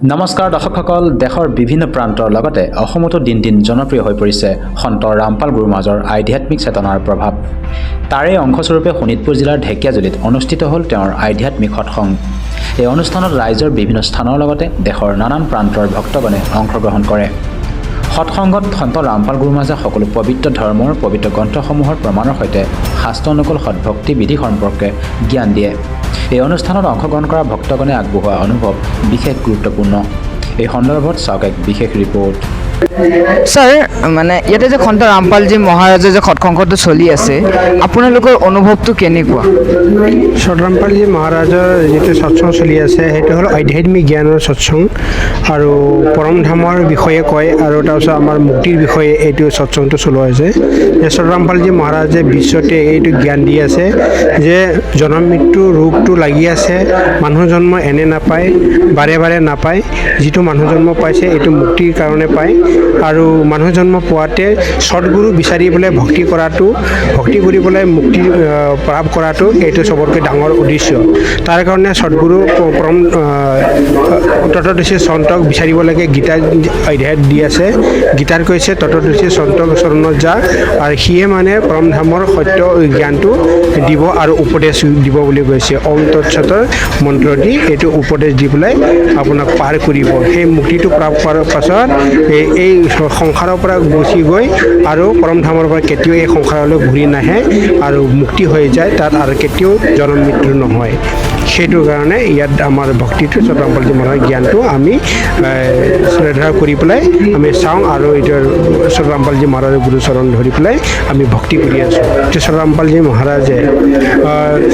নমস্কাৰ দৰ্শকসকল, দেশৰ বিভিন্ন প্ৰান্তৰ লগতে অসমতো দিন দিন জনপ্ৰিয় হৈ পৰিছে সন্ত ৰামপাল গুৰুৰ মাজৰ আধ্যাত্মিক চেতনাৰ প্ৰভাৱ। তাৰে অংশস্বৰূপে শোণিতপুৰ জিলাৰ ঢেকীয়াজুলিত অনুষ্ঠিত হ'ল তেওঁৰ আধ্যাত্মিক সৎসংগ। এই অনুষ্ঠানত ৰাইজৰ বিভিন্ন স্থানৰ লগতে দেশৰ নানান প্ৰান্তৰ ভক্তগণে অংশগ্ৰহণ কৰে। সৎসংগত সন্ত ৰামপাল গুৰুৰ মাজে সকলো পবিত্ৰ ধৰ্মৰ পবিত্ৰ গ্ৰন্থসমূহৰ প্ৰমাণৰ সৈতে শাস্ত্ৰানুকূল সদ্ভক্তি বিধি সম্পৰ্কে জ্ঞান দিয়ে। এই অনুষ্ঠানত অংশগ্ৰহণ কৰা ভক্তগণে আগবঢ়োৱা অনুভৱ বিশেষ গুৰুত্বপূৰ্ণ। এই সন্দৰ্ভত চাওক এক বিশেষ ৰিপৰ্ট। স্যাৰ, মানে ইয়াতে যে সন্ত ৰামপালজী মহাৰাজৰ যে সৎসংগটো চলি আছে, আপোনালোকৰ অনুভৱটো কেনেকুৱা? সন্ত ৰামপালজী মহাৰাজৰ যিটো সৎসং চলি আছে সেইটো হ'ল আধ্যাত্মিক জ্ঞানৰ সৎসং আৰু পৰম ধামৰ বিষয়ে কয় আৰু তাৰপিছত আমাৰ মুক্তিৰ বিষয়ে এইটো সৎসংটো চলোৱা হৈছে। সন্ত ৰামপালজী মহাৰাজে বিশ্বতে এইটো জ্ঞান দি আছে যে জন্ম মৃত্যু ৰোগটো লাগি আছে, মানুহ জন্ম এনে নাপায়, বাৰে বাৰে নাপায়। যিটো মানুহ জন্ম পাইছে এইটো মুক্তিৰ কাৰণে পায় আৰু মানুহ জন্ম পোৱাতে সৎগুৰু বিচাৰি পেলাই ভক্তি কৰি পেলাই মুক্তি প্ৰাপ্ত কৰাটো এইটো চবতকৈ ডাঙৰ উদ্দেশ্য। তাৰ কাৰণে সৎগুৰু পৰম তত্ত্বদৰ্শী সন্তক বিচাৰিব লাগে। গীতা অধ্যায়ত দি আছে, গীতাত কৈছে তত্ত্বদৰ্শী সন্তক চৰণত যা, আৰু সিয়ে মানে পৰম ধামৰ সত্য জ্ঞানটো দিব আৰু উপদেশ দিব বুলি কৈছে। ওম তৎসতৰ মন্ত্ৰ দি এইটো উপদেশ দি পেলাই আপোনাক পাৰ কৰিব। সেই মুক্তিটো প্ৰাপ্ত কৰাৰ পাছত এই সংসাৰৰ পৰা গুচি গৈ আৰু পৰম ধামৰ পৰা কেতিয়াও এই সংসাৰলৈ ঘূৰি নাহে আৰু মুক্তি হৈ যায়, তাত আৰু কেতিয়াও জন্ম মৃত্যু নহয়। সেইটো কাৰণে ইয়াত আমাৰ ভক্তিটো সন্ত ৰামপালজী মহাৰাজৰ জ্ঞানটো আমি শ্ৰদ্ধা কৰি পেলাই আমি চাওঁ আৰু এইটো সন্ত ৰামপালজী মহাৰাজৰ গুৰুচৰণ ধৰি পেলাই আমি ভক্তি কৰি আছোঁ। সন্ত ৰামপালজী মহাৰাজে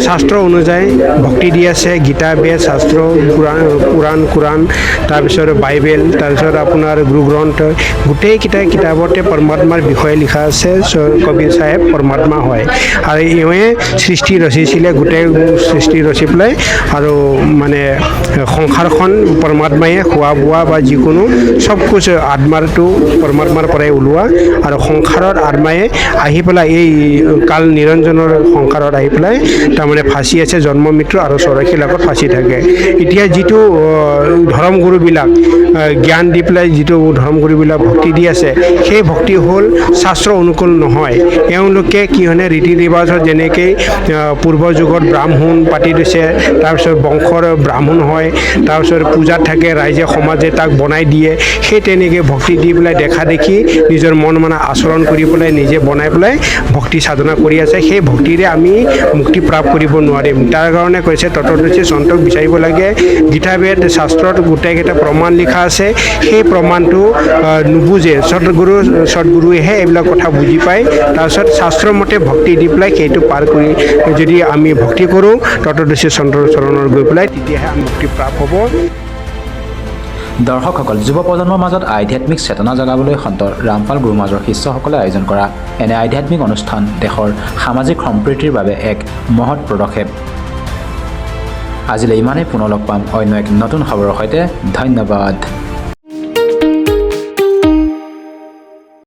শাস্ত্ৰ অনুযায়ী ভক্তি দি আছে। গীতা বেদ শাস্ত্ৰ কোৰাণ তাৰপিছত বাইবেল, তাৰপিছত আপোনাৰ গুৰু গ্ৰন্থ, গোটেইকেইটা কিতাপতে পৰমাত্মাৰ বিষয়ে লিখা আছে। কবিৰ চাহেব পৰমাত্মা হয় আৰু এওঁৱে সৃষ্টি ৰচিছিলে, গোটেই সৃষ্টি ৰচি পেলাই আৰু মানে সংসাৰখন পৰমাত্মাই খোৱা বোৱা বা যিকোনো চব কুছ আত্মাৰটো পৰমাত্মাৰ পৰাই ওলোৱা আৰু সংসাৰত আত্মাই আহি পেলাই এই কাল নিৰঞ্জনৰ সংসাৰত আহি পেলাই তাৰমানে ফাঁচি আছে, জন্ম মৃত্যু আৰু 84 লাখত ফাঁচি থাকে। এতিয়া যিটো ধৰ্মগুৰুবিলাক জ্ঞান দি পেলাই যিটো ধৰ্মগুৰুবিলাক ভক্তি দি আছে, সেই ভক্তি হ'ল শাস্ত্ৰ অনুকূল নহয়। এওঁলোকে কি হয় ৰীতি ৰিৱাজত যেনেকৈ পূৰ্ব যুগত ব্ৰাহ্মণ পাতি দিছে, তাৰপিছত বংশৰ ব্ৰাহ্মণ হয়, তাৰপিছত পূজাত থাকে, ৰাইজে সমাজে তাক বনাই দিয়ে। সেই তেনেকৈ ভক্তি দি পেলাই দেখা দেখি নিজৰ মন মানে আচৰণ কৰি পেলাই নিজে বনাই পেলাই ভক্তি সাধনা কৰি আছে। সেই ভক্তিৰে আমি মুক্তি প্ৰাপ্ত কৰিব নোৱাৰিম। তাৰ কাৰণে কৈছে তত্ত্বদৰ্শী সন্তক বিচাৰিব লাগে। গীতা বেদ শাস্ত্ৰত গোটেইকেইটা প্ৰমাণ লিখা আছে, সেই প্ৰমাণটো নুবুজে। সৎগুৰুৱেহে এইবিলাক কথা বুজি পায়। তাৰপিছত শাস্ত্ৰৰ মতে ভক্তি দি পেলাই সেইটো পাৰ কৰি যদি আমি ভক্তি কৰোঁ তত্ত্বদৰ্শী সন্তৰ চৰণত গৈ পেলাই, তেতিয়াহে আমি মুক্তি প্ৰাপ্ত হ'ব। দৰ্শকসকল, যুৱ প্ৰজন্মৰ মাজত আধ্যাত্মিক চেতনা জগাবলৈ সন্ত ৰামপাল গুৰুৰ মাজৰ শিষ্যসকলে আয়োজন কৰা এনে আধ্যাত্মিক অনুষ্ঠান দেশৰ সামাজিক সম্প্ৰীতিৰ বাবে এক মহৎ পদক্ষেপ। আজিলৈ ইমানেই, পুনৰ লগ পাম অন্য এক নতুন খবৰৰ সৈতে। ধন্যবাদ।